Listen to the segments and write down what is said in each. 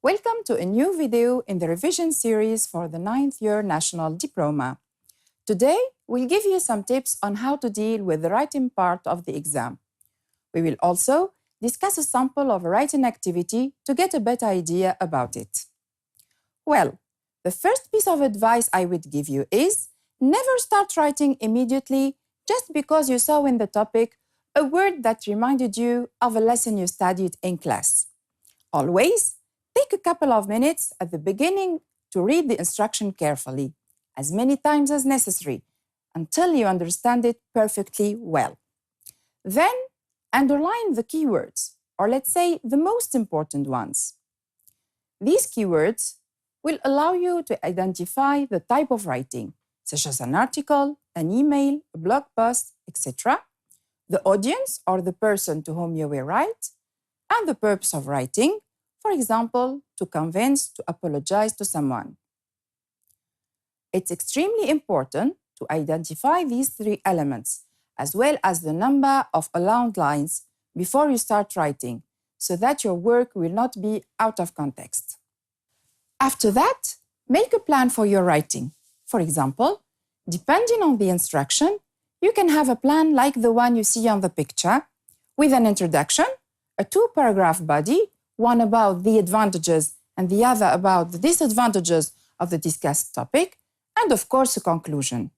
Welcome to a new video in the revision series for the 9th year National Diploma. Today, we'll give you some tips on how to deal with the writing part of the exam. We will also discuss a sample of a writing activity to get a better idea about it. Well, the first piece of advice I would give you is never start writing immediately just because you saw in the topic a word that reminded you of a lesson you studied in class. Always take a couple of minutes at the beginning to read the instruction carefully, as many times as necessary, until you understand it perfectly well. Then, underline the keywords, or let's say the most important ones. These keywords will allow you to identify the type of writing, such as an article, an email, a blog post, etc., the audience or the person to whom you will write, and the purpose of writing, for example, to convince, to apologize to someone. It's extremely important to identify these three elements, as well as the number of allowed lines before you start writing, so that your work will not be out of context. After that, make a plan for your writing. For example, depending on the instruction, you can have a plan like the one you see on the picture, with an introduction, a two-paragraph body, one about the advantages and the other about the disadvantages of the discussed topic, and of course, a conclusion.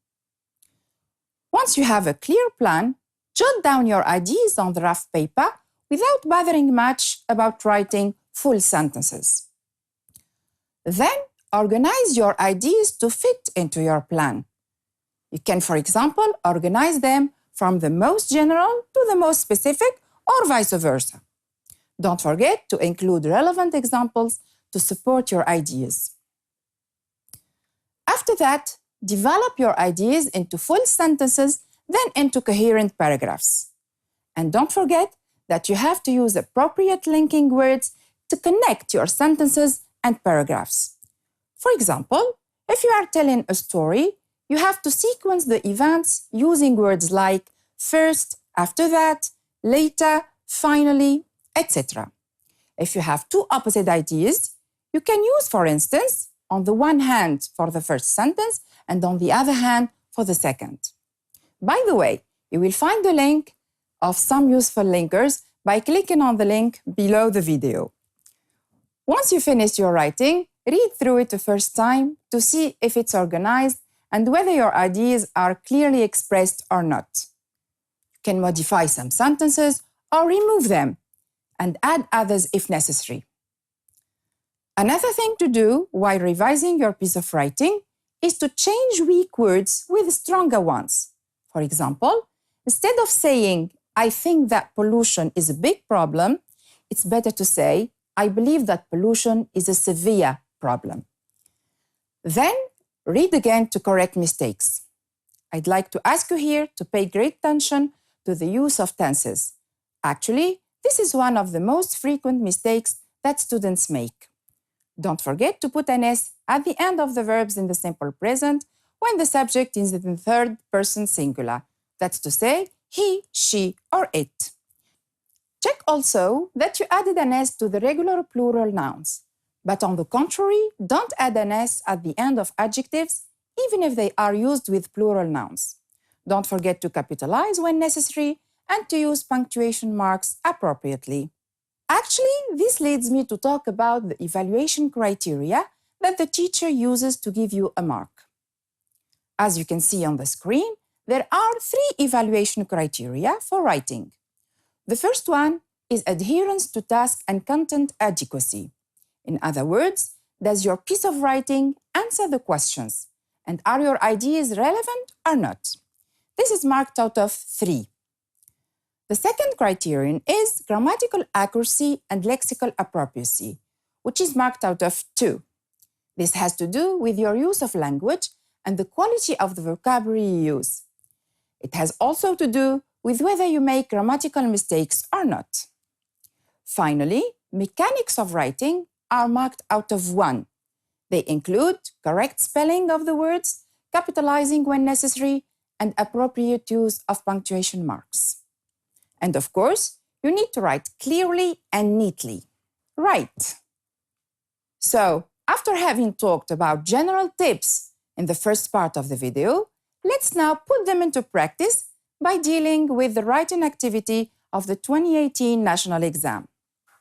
Once you have a clear plan, jot down your ideas on the rough paper without bothering much about writing full sentences. Then, organize your ideas to fit into your plan. You can, for example, organize them from the most general to the most specific, or vice versa. Don't forget to include relevant examples to support your ideas. After that, develop your ideas into full sentences, then into coherent paragraphs. And don't forget that you have to use appropriate linking words to connect your sentences and paragraphs. For example, if you are telling a story, you have to sequence the events using words like first, after that, later, finally, etc. If you have two opposite ideas, you can use, for instance, on the one hand for the first sentence and on the other hand for the second. By the way, you will find the link of some useful linkers by clicking on the link below the video. Once you finish your writing, read through it the first time to see if it's organized and whether your ideas are clearly expressed or not. You can modify some sentences or remove them and add others if necessary. Another thing to do while revising your piece of writing is to change weak words with stronger ones. For example, instead of saying, "I think that pollution is a big problem," it's better to say, "I believe that pollution is a severe problem." Then, read again to correct mistakes. I'd like to ask you here to pay great attention to the use of tenses. Actually, this is one of the most frequent mistakes that students make. Don't forget to put an S at the end of the verbs in the simple present when the subject is in the third person singular. That's to say, he, she, or it. Check also that you added an S to the regular plural nouns. But on the contrary, don't add an S at the end of adjectives, even if they are used with plural nouns. Don't forget to capitalize when necessary and to use punctuation marks appropriately. Actually, this leads me to talk about the evaluation criteria that the teacher uses to give you a mark. As you can see on the screen, there are three evaluation criteria for writing. The first one is adherence to task and content adequacy. In other words, does your piece of writing answer the questions? And are your ideas relevant or not? This is marked out of 3. The second criterion is grammatical accuracy and lexical appropriacy, which is marked out of 2. This has to do with your use of language and the quality of the vocabulary you use. It has also to do with whether you make grammatical mistakes or not. Finally, mechanics of writing are marked out of 1. They include correct spelling of the words, capitalizing when necessary, and appropriate use of punctuation marks. And of course, you need to write clearly and neatly. Right. So, after having talked about general tips in the first part of the video, let's now put them into practice by dealing with the writing activity of the 2018 national exam.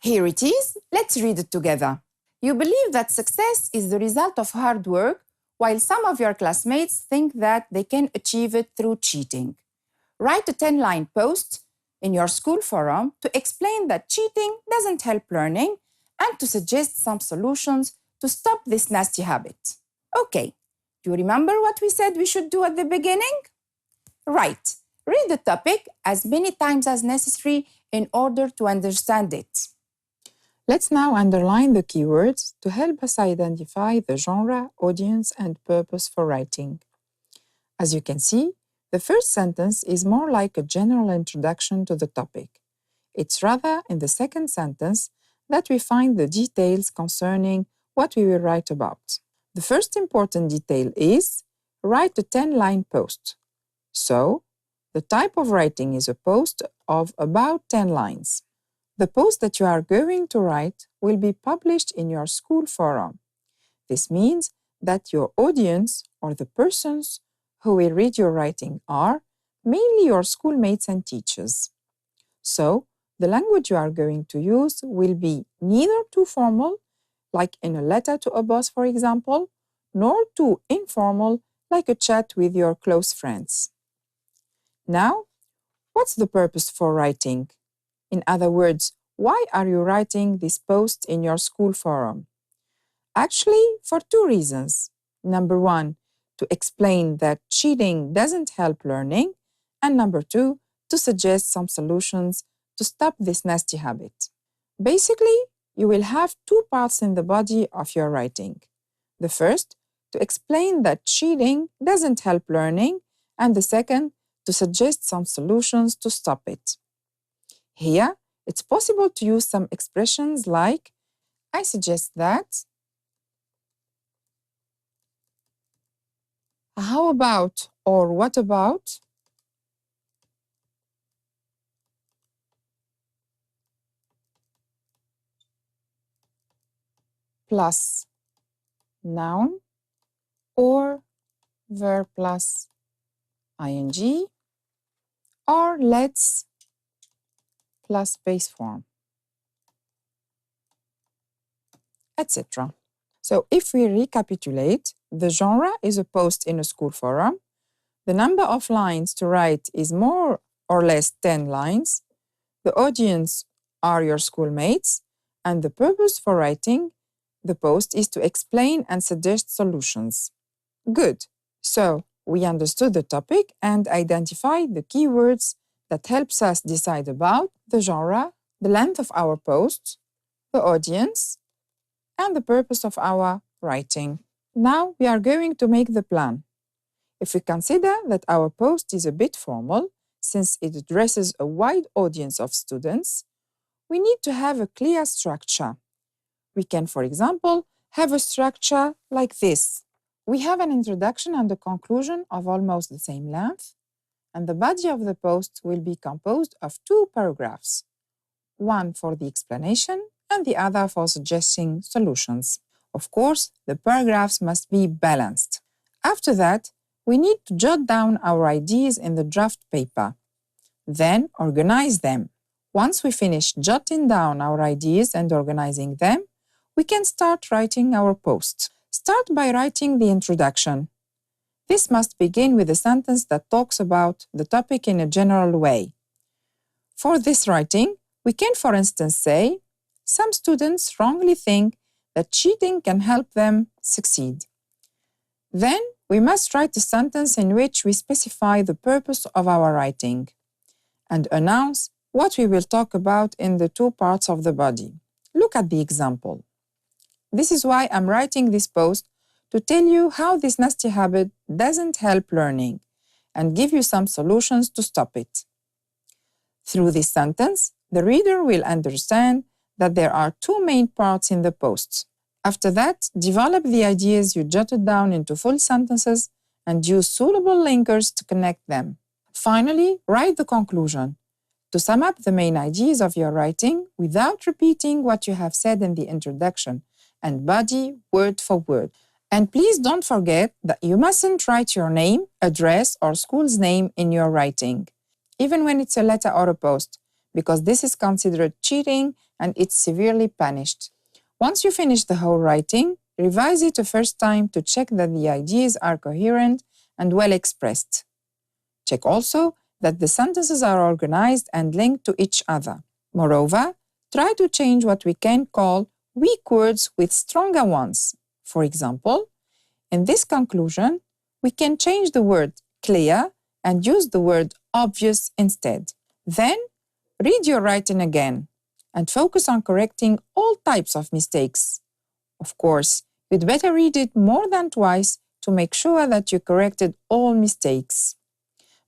Here it is. Let's read it together. You believe that success is the result of hard work, while some of your classmates think that they can achieve it through cheating. Write a 10-line post in your school forum to explain that cheating doesn't help learning and to suggest some solutions to stop this nasty habit. Okay, do you remember what we said we should do at the beginning? Right. Read the topic as many times as necessary in order to understand it. Let's now underline the keywords to help us identify the genre, audience, and purpose for writing. As you can see, the first sentence is more like a general introduction to the topic. It's rather in the second sentence that we find the details concerning what we will write about. The first important detail is write a 10-line post. So, the type of writing is a post of about 10 lines. The post that you are going to write will be published in your school forum. This means that your audience, or the persons who will read your writing, are mainly your schoolmates and teachers. So, the language you are going to use will be neither too formal, like in a letter to a boss, for example, nor too informal, like a chat with your close friends. Now, what's the purpose for writing? In other words, why are you writing this post in your school forum? Actually, for two reasons. Number one, to explain that cheating doesn't help learning, and number two, to suggest some solutions to stop this nasty habit. Basically, you will have two parts in the body of your writing. The first, to explain that cheating doesn't help learning, and the second, to suggest some solutions to stop it. Here, it's possible to use some expressions like, I suggest that, how about or what about, plus noun or verb plus ing, or let's plus base form, etc. So if we recapitulate, the genre is a post in a school forum. The number of lines to write is more or less 10 lines. The audience are your schoolmates, and the purpose for writing the post is to explain and suggest solutions. Good. So we understood the topic and identified the keywords that helps us decide about the genre, the length of our post, the audience, and the purpose of our writing. Now we are going to make the plan. If we consider that our post is a bit formal, since it addresses a wide audience of students, we need to have a clear structure. We can, for example, have a structure like this. We have an introduction and a conclusion of almost the same length, and the body of the post will be composed of two paragraphs, one for the explanation and the other for suggesting solutions. Of course, the paragraphs must be balanced. After that, we need to jot down our ideas in the draft paper, then organize them. Once we finish jotting down our ideas and organizing them, we can start writing our post. Start by writing the introduction. This must begin with a sentence that talks about the topic in a general way. For this writing, we can, for instance, say, some students wrongly think that cheating can help them succeed. Then, we must write a sentence in which we specify the purpose of our writing and announce what we will talk about in the two parts of the body. Look at the example. This is why I'm writing this post to tell you how this nasty habit doesn't help learning and give you some solutions to stop it. Through this sentence, the reader will understand that there are two main parts in the post. After that, develop the ideas you jotted down into full sentences and use suitable linkers to connect them. Finally, write the conclusion. To sum up the main ideas of your writing without repeating what you have said in the introduction and body word for word. And please don't forget that you mustn't write your name, address, or school's name in your writing, even when it's a letter or a post, because this is considered cheating and it's severely punished. Once you finish the whole writing, revise it a first time to check that the ideas are coherent and well expressed. Check also that the sentences are organized and linked to each other. Moreover, try to change what we can call weak words with stronger ones. For example, in this conclusion, we can change the word clear and use the word obvious instead. Then, read your writing again and focus on correcting all types of mistakes. Of course, you'd better read it more than twice to make sure that you corrected all mistakes.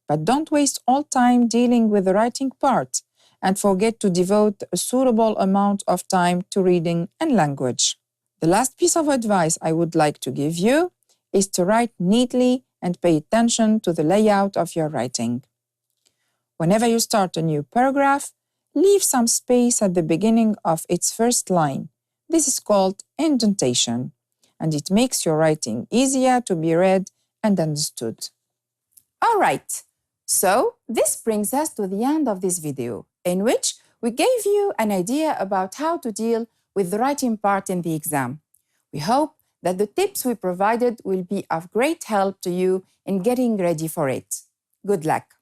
But don't waste all time dealing with the writing part and forget to devote a suitable amount of time to reading and language. The last piece of advice I would like to give you is to write neatly and pay attention to the layout of your writing. Whenever you start a new paragraph, leave some space at the beginning of its first line. This is called indentation, and it makes your writing easier to be read and understood. All right, so this brings us to the end of this video, in which we gave you an idea about how to deal with the writing part in the exam. We hope that the tips we provided will be of great help to you in getting ready for it. Good luck.